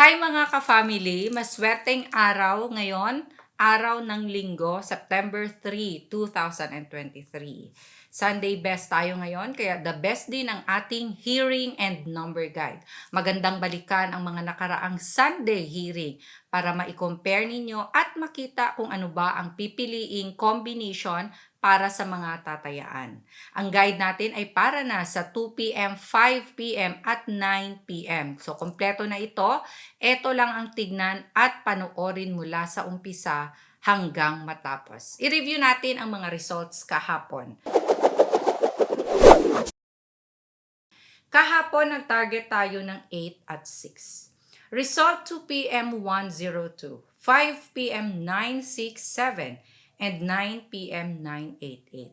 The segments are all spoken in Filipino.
Hi mga ka-family! Maswerteng araw ngayon, araw ng Linggo, September 3, 2023. Sunday best tayo ngayon, kaya the best din ang ating hearing and number guide. Magandang balikan ang mga nakaraang Sunday hearing para ma-compare ninyo at makita kung ano ba ang pipiliing combination para sa mga tatayaan. Ang guide natin ay para na sa 2 p.m., 5 p.m. at 9 p.m. So, kompleto na ito. Ito lang ang tignan at panoorin mula sa umpisa hanggang matapos. I-review natin ang mga results kahapon. Kahapon, nag-target tayo ng 8 at 6. Result 2 p.m. 102, 5 p.m. 967, and 9 p.m. 988.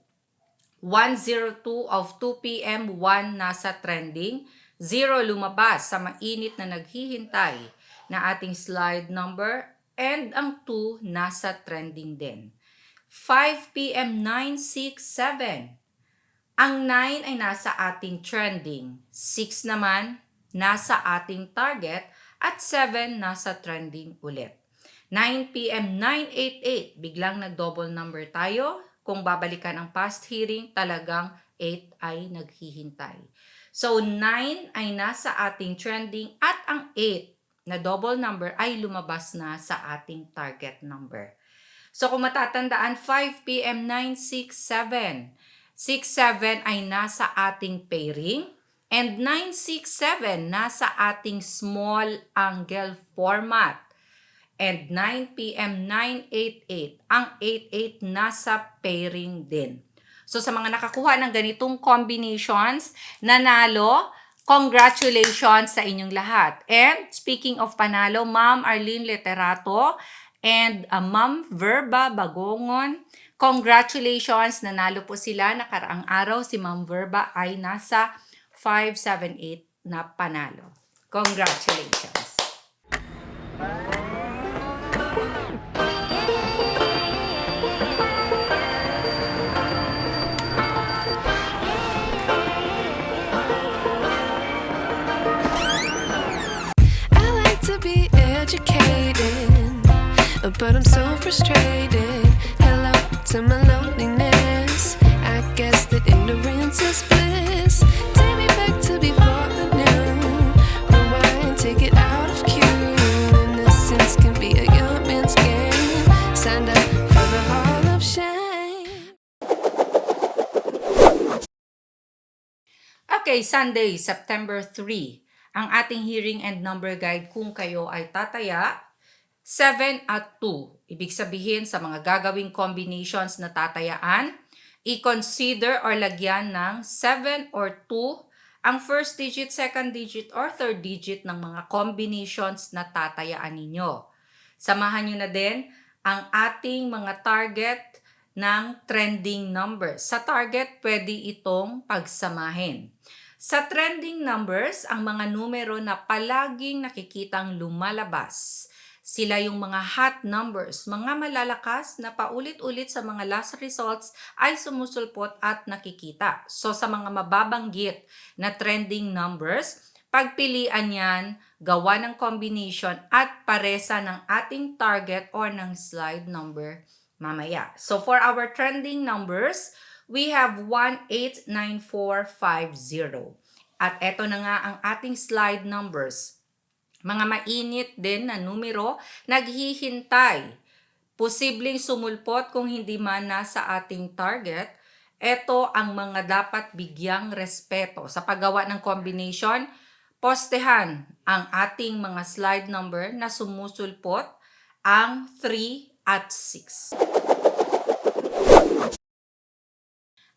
102 of 2 p.m. 1 nasa trending, 0 lumabas sa mainit na naghihintay na ating slide number, and ang 2 nasa trending din. 5 p.m. 967. Ang 9 ay nasa ating trending, 6 naman nasa ating target, at 7 nasa trending ulit. 9 p.m. 988, biglang nag-double number tayo. Kung babalikan ang past hearing, talagang 8 ay naghihintay. So 9 ay nasa ating trending at ang 8 na double number ay lumabas na sa ating target number. So kung matatandaan, 5 p.m. 967. 6-7 ay nasa ating pairing, and 9-6-7 nasa ating small angle format. And 9 p.m. 9-8-8, ang 8-8 nasa pairing din. So sa mga nakakuha ng ganitong combinations, nanalo, congratulations sa inyong lahat. And speaking of panalo, Ma'am Arlene Literato and Ma'am Verba Bagongon, congratulations, nanalo po sila. Nakaraang araw, si Ma'am Verba ay nasa 578 na panalo. Congratulations! I like to be educated, but I'm so frustrated. Hello to my loneliness. I guess that ignorance is bliss. Take me back to before the new. Rewind, take it out of cue. Innocence can be a young man's game. Signed up for the hall of shame. Okay, Sunday, September 3. Ang ating hearing and number guide kung kayo ay tataya, 7 at 2. Ibig sabihin sa mga gagawing combinations na tatayaan, i-consider or lagyan ng 7 or 2 ang first digit, second digit, or third digit ng mga combinations na tatayaan ninyo. Samahan nyo na din ang ating mga target ng trending numbers. Sa target, pwede itong pagsamahin. Sa trending numbers, ang mga numero na palaging nakikitang lumalabas. Sila yung mga hot numbers, mga malalakas na paulit-ulit sa mga last results ay sumusulpot at nakikita. So sa mga mababanggit na trending numbers, pagpilian yan, gawa ng combination at paresa ng ating target or ng slide number mamaya. So for our trending numbers, we have 189450. At eto na nga ang ating slide numbers. Mga mainit din na numero, naghihintay. Posibleng sumulpot kung hindi man nasa ating target. Ito ang mga dapat bigyang respeto. Sa paggawa ng combination, postehan ang ating mga slide number na sumusulpot ang 3 at 6.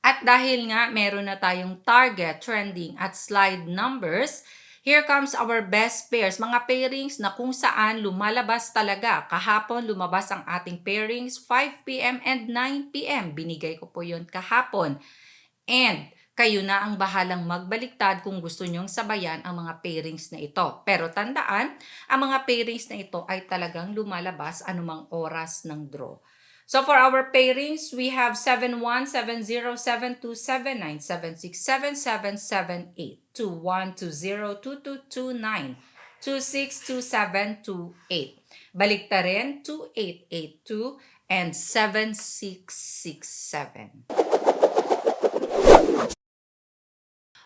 At dahil nga meron na tayong target, trending at slide numbers, here comes our best pairs, mga pairings na kung saan lumalabas talaga. Kahapon lumabas ang ating pairings 5 p.m. and 9 p.m. Binigay ko po yun kahapon. And kayo na ang bahalang magbaliktad kung gusto nyong sabayan ang mga pairings na ito. Pero tandaan, ang mga pairings na ito ay talagang lumalabas anumang oras ng draw. So for our pairings, we have 71, 70, 72, 79, 76, 77, 78, 21, 20, 22, 29, 262728. Balik ta rin, 2882 and 7667.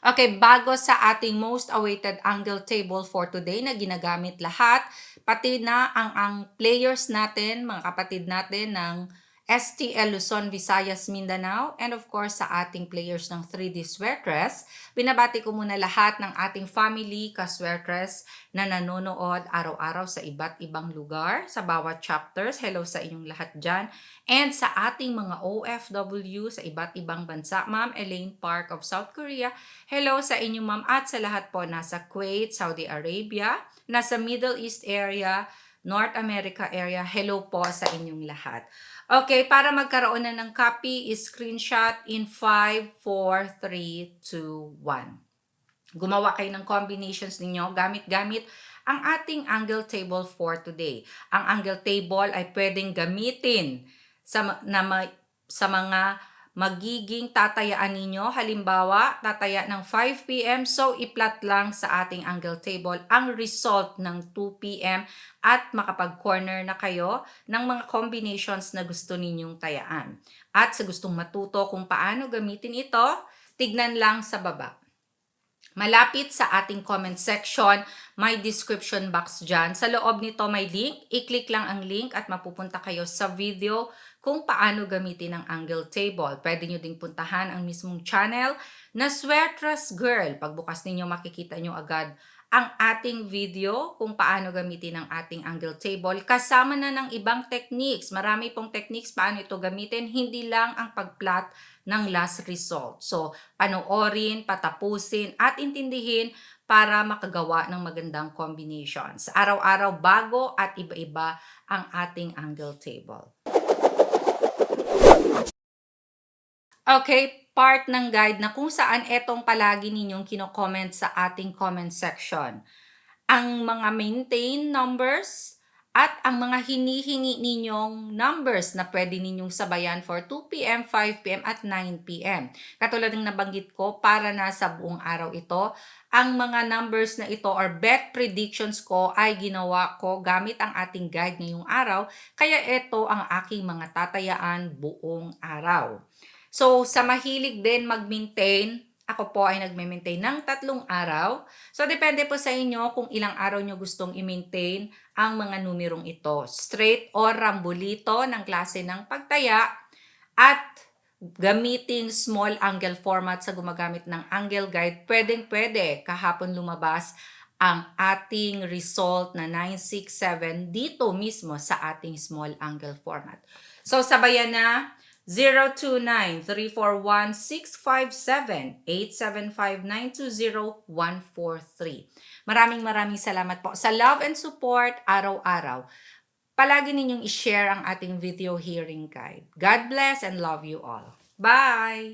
Okay, bago sa ating most awaited angle table for today na ginagamit lahat, pati na ang players natin, mga kapatid natin ng STL Luzon, Visayas, Mindanao, and of course sa ating players ng 3D Sweatress. Binabati ko muna lahat ng ating family ka-sweatress na nanonood araw-araw sa iba't ibang lugar, sa bawat chapters. Hello sa inyong lahat dyan. And sa ating mga OFW sa iba't ibang bansa, Ma'am Elaine Park of South Korea, hello sa inyo ma'am at sa lahat po nasa Kuwait, Saudi Arabia, nasa Middle East area, North America area, hello po sa inyong lahat. Okay, para magkaroon na ng copy, screenshot in 5, 4, 3, 2, 1. Gumawa kayo ng combinations ninyo gamit-gamit ang ating angle table for today. Ang angle table ay pwedeng gamitin sa mga magiging tatayaan ninyo. Halimbawa, tataya ng 5 p.m. So, i-plot lang sa ating angle table ang result ng 2 p.m. at makapag-corner na kayo ng mga combinations na gusto ninyong tayaan. At sa gustong matuto kung paano gamitin ito, tignan lang sa baba. Malapit sa ating comment section, may description box dyan. Sa loob nito may link. I-click lang ang link at mapupunta kayo sa video kung paano gamitin ang angle table. Pwede nyo ding puntahan ang mismong channel na Sweatress Girl. Pagbukas ninyo, makikita nyo agad ang ating video kung paano gamitin ang ating angle table. Kasama na ng ibang techniques. Marami pong techniques paano ito gamitin. Hindi lang ang pag-plot ng last result. So, panoorin, patapusin, at intindihin para makagawa ng magandang combinations. Araw-araw bago at iba-iba ang ating angle table. Okay, part ng guide na kung saan etong palagi ninyong kino-comment sa ating comment section. Ang mga maintain numbers at ang mga hinihingi ninyong numbers na pwede ninyong sabayan for 2 p.m., 5 p.m. at 9 p.m. Katulad ng nabanggit ko, para na sa buong araw ito, ang mga numbers na ito or bet predictions ko ay ginawa ko gamit ang ating guide ngayong araw. Kaya ito ang aking mga tatayaan buong araw. So, sa mahilig din mag-maintain, ako po ay nagme-maintain ng 3 araw. So, depende po sa inyo kung ilang araw nyo gustong i-maintain ang mga numerong ito. Straight or rambolito ng klase ng pagtaya at gamiting small angle format sa gumagamit ng angle guide. Pwedeng-pwede. Kahapon lumabas ang ating result na 967 dito mismo sa ating small angle format. So, sabayan na. 029-341-657-875-920-143. Maraming salamat po sa love and support araw-araw. Palagi ninyong i-share ang ating video hearing guide. God bless and love you all. Bye!